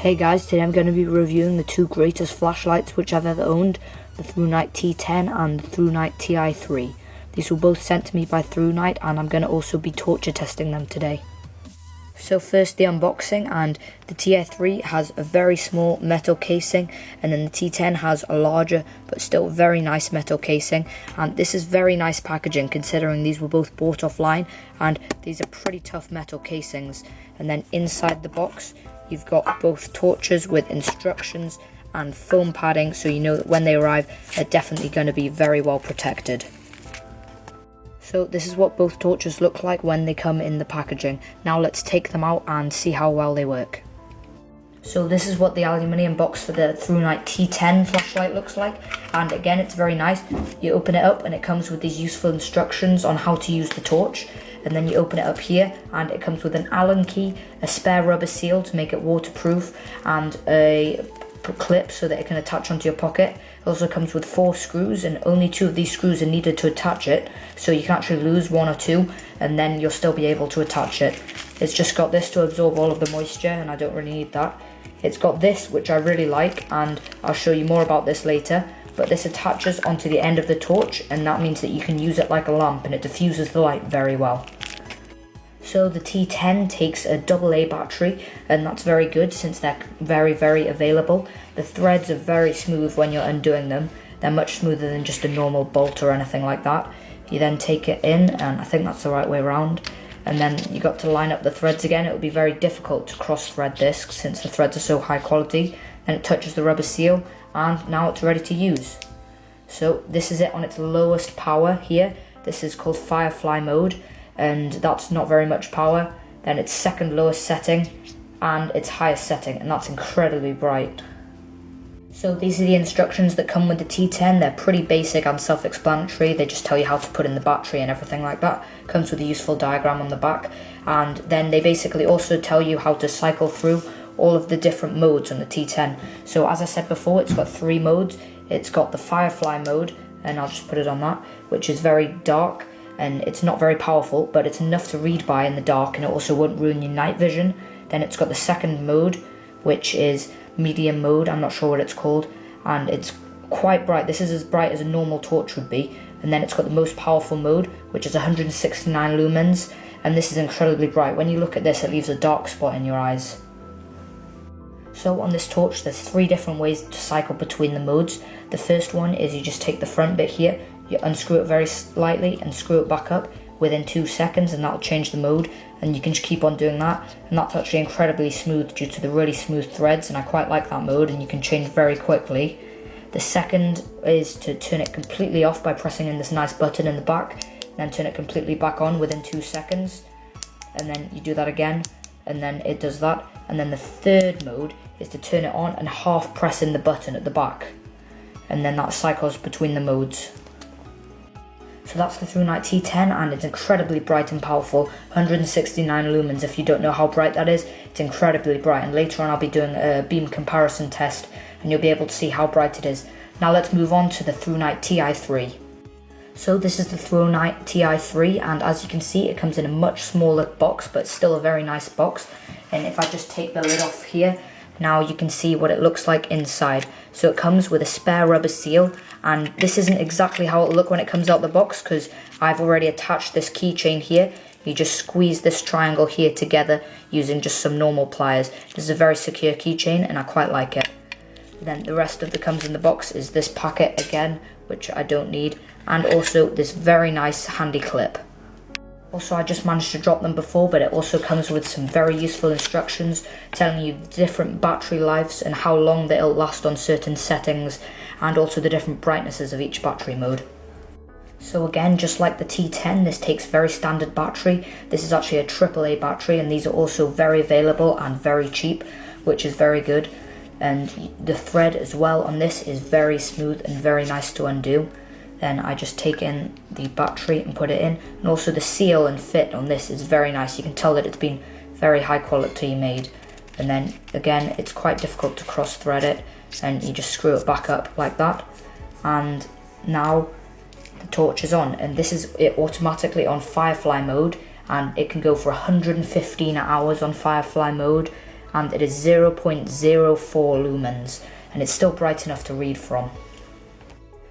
Hey guys, today I'm going to be reviewing the two greatest flashlights which I've ever owned, the ThruNite T10 and the ThruNite Ti3. These were both sent to me by ThruNite and I'm going to also be torture testing them today. So first the unboxing, and the Ti3 has a very small metal casing, and then the T10 has a larger but still very nice metal casing, and this is very nice packaging considering these were both bought offline and these are pretty tough metal casings. And then inside the box you've got both torches with instructions and foam padding, so you know that when they arrive they're definitely going to be very well protected. So this is what both torches look like when they come in the packaging. Now let's take them out and see how well they work. So this is what the aluminium box for the ThruNite T10 flashlight looks like, and again it's very nice. You open it up and it comes with these useful instructions on how to use the torch, and then you open it up here and it comes with an Allen key, a spare rubber seal to make it waterproof, and a clip so that it can attach onto your pocket. It also comes with 4 screws, and only 2 of these screws are needed to attach it, so you can actually lose 1 or 2 and then you'll still be able to attach it. It's just got this to absorb all of the moisture, and I don't really need that. It's got this, which I really like, and I'll show you more about this later, but this attaches onto the end of the torch, and that means that you can use it like a lamp and it diffuses the light very well. So the T10 takes a AA battery, and that's very good since they're very available. The threads are very smooth when you're undoing them. They're much smoother than just a normal bolt or anything like that. You then take it in, and I think that's the right way around, and then you got to line up the threads again. It would be very difficult to cross thread this since the threads are so high quality. Then it touches the rubber seal and now it's ready to use. So this is it on its lowest power here. This is called Firefly mode, and that's not very much power. Then its second lowest setting and its highest setting, and that's incredibly bright. So these are the instructions that come with the T10. They're pretty basic and self-explanatory. They just tell you how to put in the battery and everything like that. Comes with a useful diagram on the back, and then they basically also tell you how to cycle through all of the different modes on the T10. So as I said before, it's got 3 modes. It's got the Firefly mode, and I'll just put it on that, which is very dark, and it's not very powerful, but it's enough to read by in the dark, and it also won't ruin your night vision. Then it's got the second mode, which is medium mode, I'm not sure what it's called, and it's quite bright. This is as bright as a normal torch would be. And then it's got the most powerful mode, which is 169 lumens, and this is incredibly bright. When you look at this, it leaves a dark spot in your eyes. So on this torch there's 3 different ways to cycle between the modes. The first one is you just take the front bit here, you unscrew it very slightly and screw it back up within 2 seconds, and that'll change the mode, and you can just keep on doing that, and that's actually incredibly smooth due to the really smooth threads, and I quite like that mode, and you can change very quickly. The second is to turn it completely off by pressing in this nice button in the back, and then turn it completely back on within 2 seconds, and then you do that again, and then it does that. And then the third mode is to turn it on and half press in the button at the back, and then that cycles between the modes. So that's the ThruNite T10, and it's incredibly bright and powerful, 169 lumens. If you don't know how bright that is, it's incredibly bright, and later on I'll be doing a beam comparison test and you'll be able to see how bright it is. Now let's move on to the ThruNite Ti3. So this is the ThruNite Ti3, and as you can see it comes in a much smaller box, but still a very nice box. And if I just take the lid off here, now you can see what it looks like inside. So it comes with a spare rubber seal, and this isn't exactly how it'll look when it comes out the box because I've already attached this keychain here. You just squeeze this triangle here together using just some normal pliers. This is a very secure keychain and I quite like it. Then the rest of the comes in the box is this packet again, which I don't need, and also this very nice handy clip. Also, I just managed to drop them before, but it also comes with some very useful instructions telling you the different battery lives and how long they'll last on certain settings, and also the different brightnesses of each battery mode. So again, just like the T10, this takes very standard battery. This is actually a AAA battery, and these are also very available and very cheap, which is very good. And the thread as well on this is very smooth and very nice to undo. Then I just take in the battery and put it in, and also the seal and fit on this is very nice. You can tell that it's been very high quality made. And then again, it's quite difficult to cross thread it, and you just screw it back up like that, and now the torch is on. And this is it automatically on Firefly mode, and it can go for 115 hours on Firefly mode, and it is 0.04 lumens, and it's still bright enough to read from.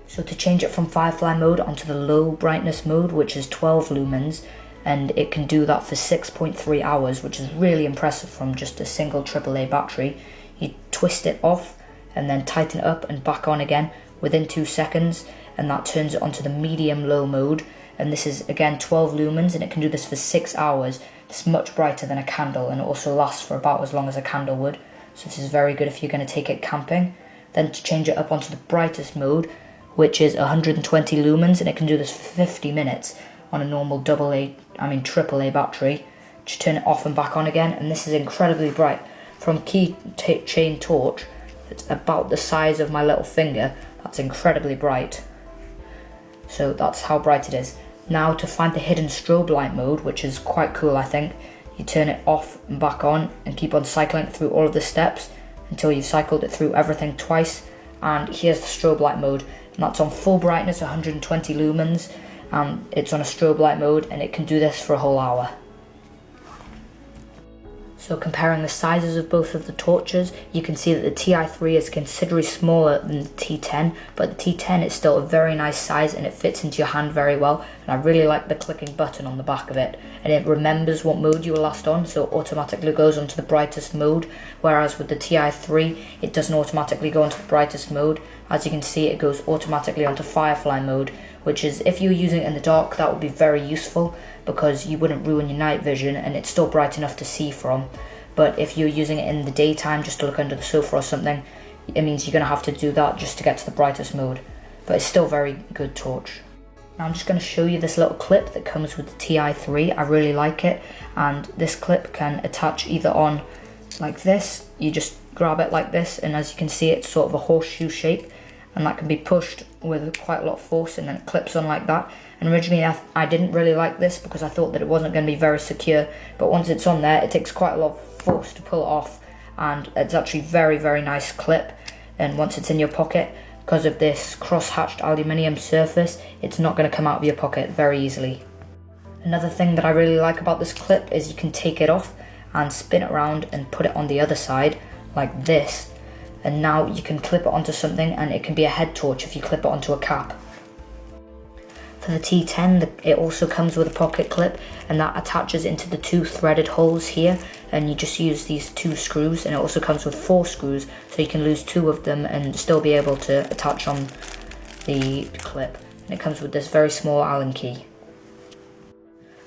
So to change it from Firefly mode onto the low brightness mode, which is 12 lumens, and it can do that for 6.3 hours, which is really impressive from just a single AAA battery. You twist it off and then tighten it up and back on again within 2 seconds, and that turns it onto the medium low mode, and this is again 12 lumens, and it can do this for 6 hours. It's much brighter than a candle, and it also lasts for about as long as a candle would, so this is very good if you're going to take it camping. Then to change it up onto the brightest mode, which is 120 lumens, and it can do this for 50 minutes on a normal AAA battery. Just turn it off and back on again, and this is incredibly bright. From keychain torch, it's about the size of my little finger. That's incredibly bright. So that's how bright it is. Now to find the hidden strobe light mode, which is quite cool I think, you turn it off and back on and keep on cycling through all of the steps until you've cycled it through everything twice, and here's the strobe light mode, and that's on full brightness, 120 lumens, and it's on a strobe light mode, and it can do this for a whole hour. So comparing the sizes of both of the torches, you can see that the Ti3 is considerably smaller than the T10, but the T10 is still a very nice size and it fits into your hand very well, and I really like the clicking button on the back of it, and it remembers what mode you were last on, so it automatically goes onto the brightest mode, whereas with the Ti3 it doesn't automatically go onto the brightest mode. As you can see, it goes automatically onto Firefly mode, which is, if you're using it in the dark, that would be very useful because you wouldn't ruin your night vision and it's still bright enough to see from. But if you're using it in the daytime just to look under the sofa or something, it means you're going to have to do that just to get to the brightest mode. But it's still a very good torch. Now I'm just going to show you this little clip that comes with the Ti3. I really like it, and this clip can attach either on like this. You just grab it like this, and as you can see it's sort of a horseshoe shape, and that can be pushed with quite a lot of force, and then it clips on like that. And originally I didn't really like this because I thought that it wasn't going to be very secure, but once it's on there it takes quite a lot of force to pull it off, and it's actually very, very nice clip. And once it's in your pocket, because of this cross-hatched aluminium surface, it's not going to come out of your pocket very easily. Another thing that I really like about this clip is you can take it off and spin it around and put it on the other side like this, and now you can clip it onto something, and it can be a head torch if you clip it onto a cap. For the T10, it also comes with a pocket clip, and that attaches into the 2 threaded holes here, and you just use these 2 screws, and it also comes with 4 screws, so you can lose 2 of them and still be able to attach on the clip. And it comes with this very small Allen key.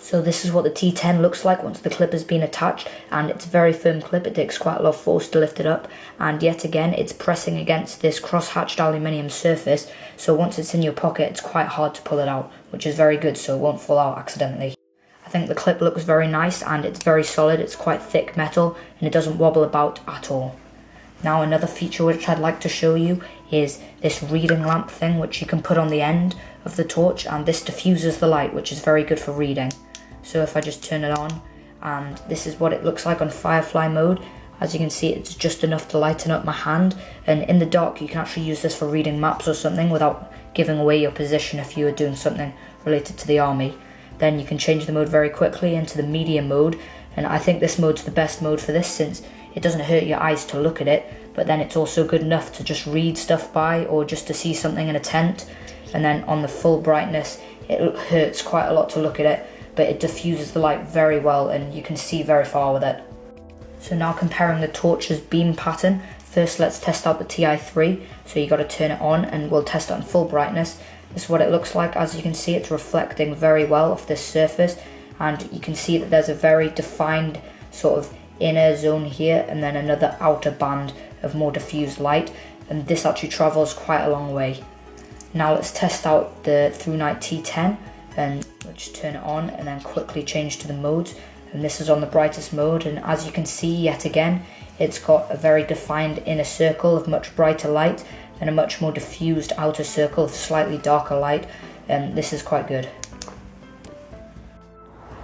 So this is what the T10 looks like once the clip has been attached, and it's a very firm clip. It takes quite a lot of force to lift it up, and yet again it's pressing against this cross-hatched aluminium surface, so once it's in your pocket it's quite hard to pull it out, which is very good so it won't fall out accidentally. I think the clip looks very nice, and it's very solid. It's quite thick metal and it doesn't wobble about at all. Now another feature which I'd like to show you is this reading lamp thing which you can put on the end of the torch, and this diffuses the light, which is very good for reading. So if I just turn it on, and this is what it looks like on Firefly mode. As you can see, it's just enough to lighten up my hand, and in the dark you can actually use this for reading maps or something without giving away your position if you are doing something related to the army. Then you can change the mode very quickly into the medium mode, and I think this mode's the best mode for this since it doesn't hurt your eyes to look at it, but then it's also good enough to just read stuff by or just to see something in a tent. And then on the full brightness it hurts quite a lot to look at it, but it diffuses the light very well and you can see very far with it. So now comparing the torch's beam pattern, first let's test out the Ti3. So you got to turn it on and we'll test it on full brightness. This is what it looks like. As you can see, it's reflecting very well off this surface, and you can see that there's a very defined sort of inner zone here and then another outer band of more diffused light, and this actually travels quite a long way. Now let's test out the ThruNite T10, and we'll just turn it on and then quickly change to the modes, and this is on the brightest mode, and as you can see yet again it's got a very defined inner circle of much brighter light and a much more diffused outer circle of slightly darker light, and this is quite good.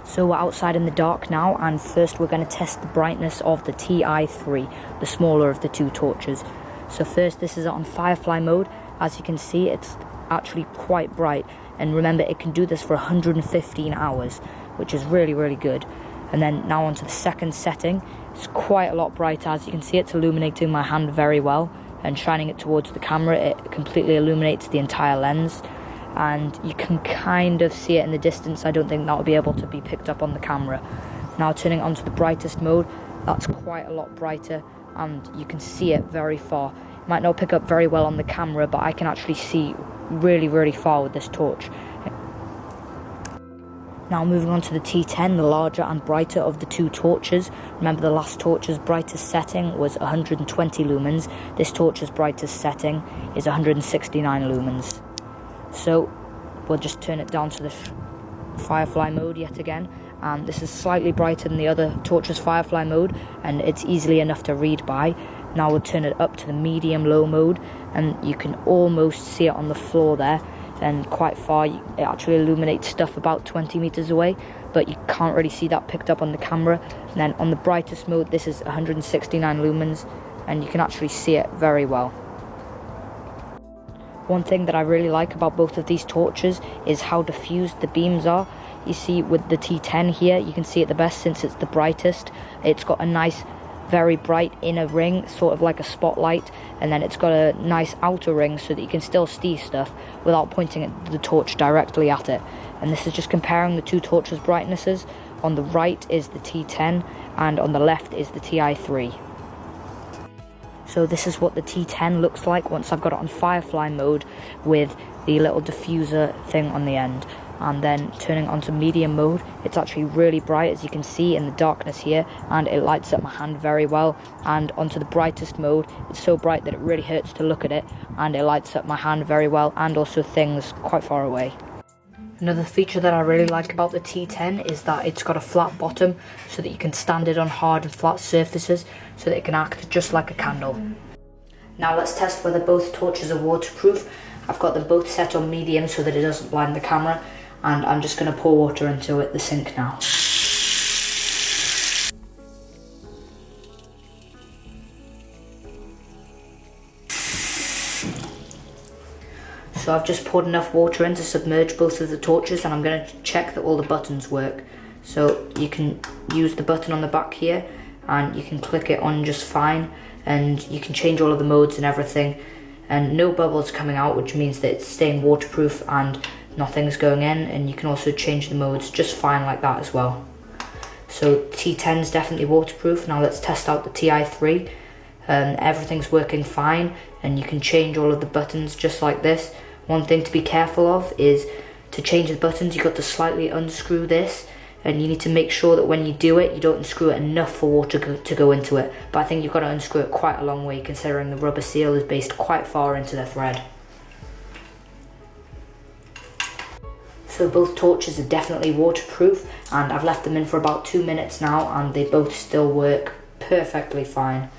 So we're outside in the dark now, and first we're going to test the brightness of the Ti3, the smaller of the 2 torches. So first, this is on Firefly mode. As you can see, it's actually quite bright, and remember it can do this for 115 hours, which is really, really good. And then now onto the second setting. It's quite a lot brighter. As you can see, it's illuminating my hand very well, and shining it towards the camera, it completely illuminates the entire lens, and you can kind of see it in the distance. I don't think that will be able to be picked up on the camera. Now turning it onto the brightest mode, that's quite a lot brighter, and you can see it very far. It might not pick up very well on the camera, but I can actually see really, really far with this torch. Now moving on to the T10, the larger and brighter of the two torches. Remember, the last torch's brightest setting was 120 lumens. This torch's brightest setting is 169 lumens. So we'll just turn it down to the firefly mode yet again. And this is slightly brighter than the other torch's firefly mode, and it's easily enough to read by. Now we'll turn it up to the medium low mode, and you can almost see it on the floor there, and quite far. It actually illuminates stuff about 20 meters away, but you can't really see that picked up on the camera. And then on the brightest mode, this is 169 lumens, and you can actually see it very well. One thing that I really like about both of these torches is how diffused the beams are. You see with the T10 here, you can see it the best since it's the brightest. It's got a nice, very bright inner ring, sort of like a spotlight, and then it's got a nice outer ring so that you can still see stuff without pointing the torch directly at it. And this is just comparing the two torches' brightnesses. On the right is the T10, and on the left is the Ti3. So this is what the T10 looks like once I've got it on firefly mode with the little diffuser thing on the end. And then turning onto medium mode, it's actually really bright, as you can see in the darkness here, and it lights up my hand very well. And onto the brightest mode, it's so bright that it really hurts to look at it, and it lights up my hand very well, and also things quite far away. Another feature that I really like about the T10 is that it's got a flat bottom, so that you can stand it on hard and flat surfaces, so that it can act just like a candle. Now let's test whether both torches are waterproof. I've got them both set on medium so that it doesn't blind the camera, and I'm just going to pour water into the sink now. So I've just poured enough water in to submerge both of the torches, and I'm going to check that all the buttons work. So you can use the button on the back here, and you can click it on just fine, and you can change all of the modes and everything, and no bubbles coming out, which means that it's staying waterproof and nothing's going in. And you can also change the modes just fine like that as well. So T10 is definitely waterproof. Now let's test out the Ti3. Everything's working fine, and you can change all of the buttons just like this. One thing to be careful of is to change the buttons, you've got to slightly unscrew this, and you need to make sure that when you do it, you don't unscrew it enough for water to go into it. But I think you've got to unscrew it quite a long way, considering the rubber seal is based quite far into the thread. So both torches are definitely waterproof, and I've left them in for about 2 minutes now, and they both still work perfectly fine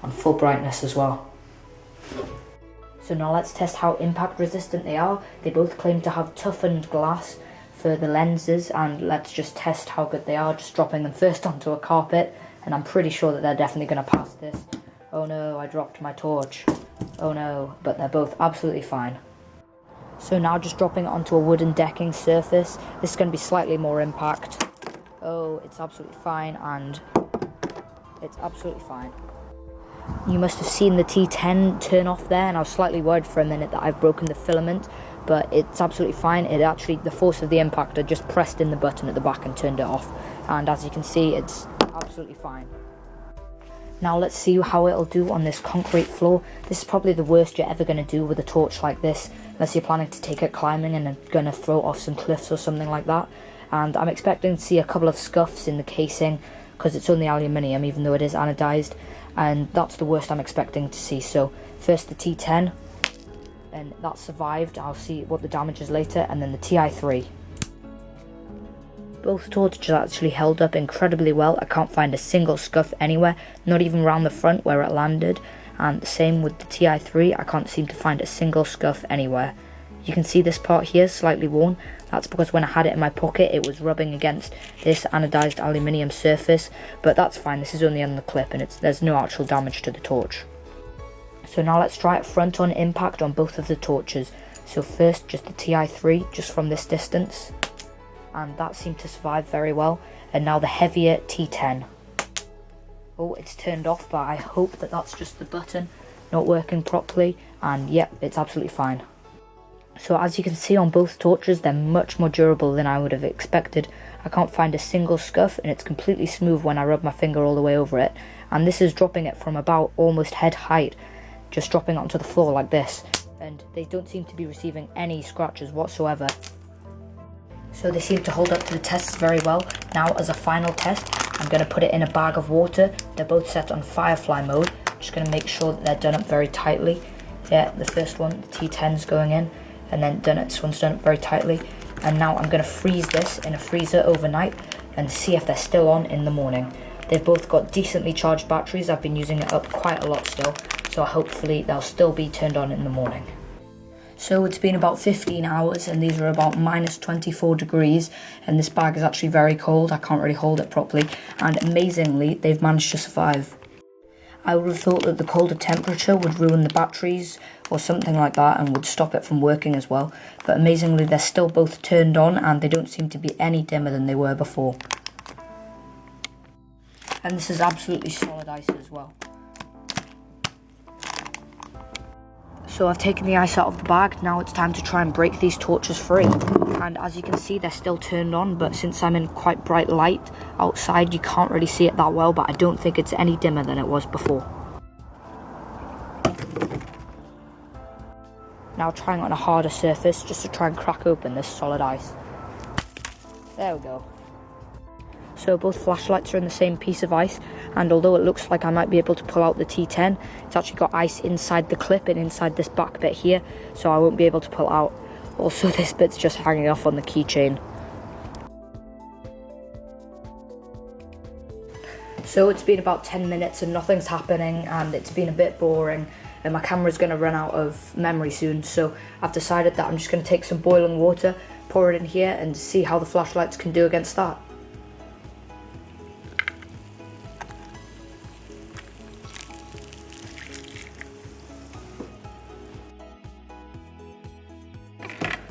on full brightness as well. So now let's test how impact resistant they are. They both claim to have toughened glass for the lenses, and let's just test how good they are, just dropping them first onto a carpet, and I'm pretty sure that they're definitely going to pass this. Oh no, I dropped my torch. Oh no, but they're both absolutely fine. So now just dropping it onto a wooden decking surface. This is going to be slightly more impact. Oh, it's absolutely fine, and it's absolutely fine. You must have seen the T10 turn off there, and I was slightly worried for a minute that I've broken the filament, but it's absolutely fine. It actually, the force of the impact, I just pressed in the button at the back and turned it off, and as you can see, it's absolutely fine. Now let's see how it'll do on this concrete floor. This is probably the worst you're ever going to do with a torch like this, unless you're planning to take it climbing and are going to throw it off some cliffs or something like that. And I'm expecting to see a couple of scuffs in the casing, because it's only aluminium even though it is anodized, and that's the worst I'm expecting to see. So first the T10, and that survived. I'll see what the damage is later, and then the Ti3. Both torches actually held up incredibly well. I can't find a single scuff anywhere, not even around the front where it landed. And the same with the Ti3, I can't seem to find a single scuff anywhere. You can see this part here slightly worn. That's because when I had it in my pocket, it was rubbing against this anodized aluminium surface, but that's fine. This is only on the clip, and there's no actual damage to the torch. So now let's try it front on impact on both of the torches. So first just the Ti3, just from this distance, and that seemed to survive very well. And now the heavier T10. Oh, it's turned off, but I hope that that's just the button not working properly, and yep, it's absolutely fine. So as you can see on both torches, they're much more durable than I would have expected. I can't find a single scuff, and it's completely smooth when I rub my finger all the way over it. And this is dropping it from about almost head height, just dropping it onto the floor like this. And they don't seem to be receiving any scratches whatsoever. So they seem to hold up to the tests very well. Now as a final test, I'm going to put it in a bag of water. They're both set on firefly mode. Just going to make sure that they're done up very tightly. Yeah, the first one, the T10's going in, and then this one's done up very tightly. And now I'm going to freeze this in a freezer overnight and see if they're still on in the morning. They've both got decently charged batteries. I've been using it up quite a lot still, so hopefully they'll still be turned on in the morning. So it's been about 15 hours and these are about minus 24 degrees, and this bag is actually very cold. I can't really hold it properly, and amazingly they've managed to survive. I would have thought that the colder temperature would ruin the batteries or something like that and would stop it from working as well, but amazingly they're still both turned on and they don't seem to be any dimmer than they were before. And this is absolutely solid ice as well. So I've taken the ice out of the bag. Now it's time to try and break these torches free. And as you can see, they're still turned on, but since I'm in quite bright light outside, you can't really see it that well, but I don't think it's any dimmer than it was before. Now trying on a harder surface just to try and crack open this solid ice. There we go. So both flashlights are in the same piece of ice, and although it looks like I might be able to pull out the T10, it's actually got ice inside the clip and inside this back bit here, so I won't be able to pull it out. Also, this bit's just hanging off on the keychain. So it's been about 10 minutes and nothing's happening, and it's been a bit boring, and my camera's going to run out of memory soon, so I've decided that I'm just going to take some boiling water, pour it in here, and see how the flashlights can do against that.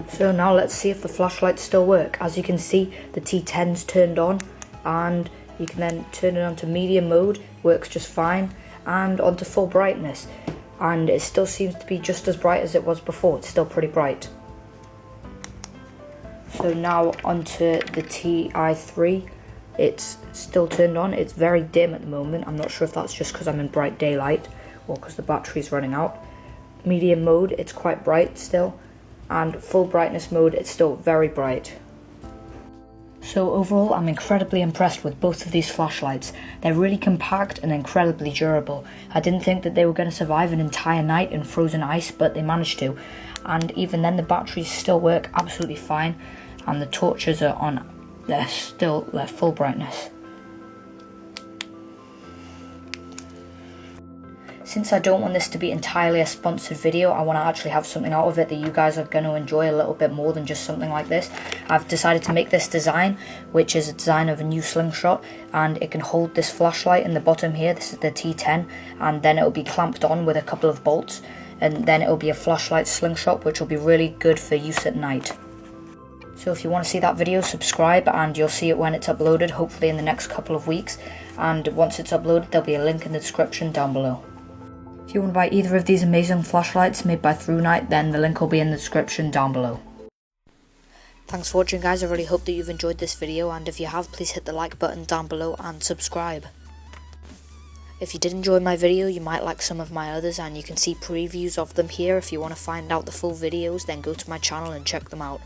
So now let's see if the flashlights still work. As you can see, the T10's turned on, and you can then turn it onto medium mode, works just fine, and onto full brightness. And it still seems to be just as bright as it was before. It's still pretty bright. So now onto the Ti3. It's still turned on. It's very dim at the moment. I'm not sure if that's just because I'm in bright daylight or because the battery's running out. Medium mode, it's quite bright still. And full brightness mode, it's still very bright. So overall, I'm incredibly impressed with both of these flashlights. They're really compact and incredibly durable. I didn't think that they were going to survive an entire night in frozen ice, but they managed to. And even then, the batteries still work absolutely fine, and the torches are on, they're full brightness. Since I don't want this to be entirely a sponsored video, I want to actually have something out of it that you guys are going to enjoy a little bit more than just something like this. I've decided to make this design, which is a design of a new slingshot, and it can hold this flashlight in the bottom here. This is the T10, and then it will be clamped on with a couple of bolts, and then it will be a flashlight slingshot, which will be really good for use at night. So if you want to see that video, subscribe, and you'll see it when it's uploaded, hopefully in the next couple of weeks. And once it's uploaded, there'll be a link in the description down below. If you want to buy either of these amazing flashlights made by ThruNite, then the link will be in the description down below. Thanks for watching, guys. I really hope that you've enjoyed this video, and if you have, please hit the like button down below and subscribe. If you did enjoy my video, you might like some of my others, and you can see previews of them here. If you want to find out the full videos, then go to my channel and check them out.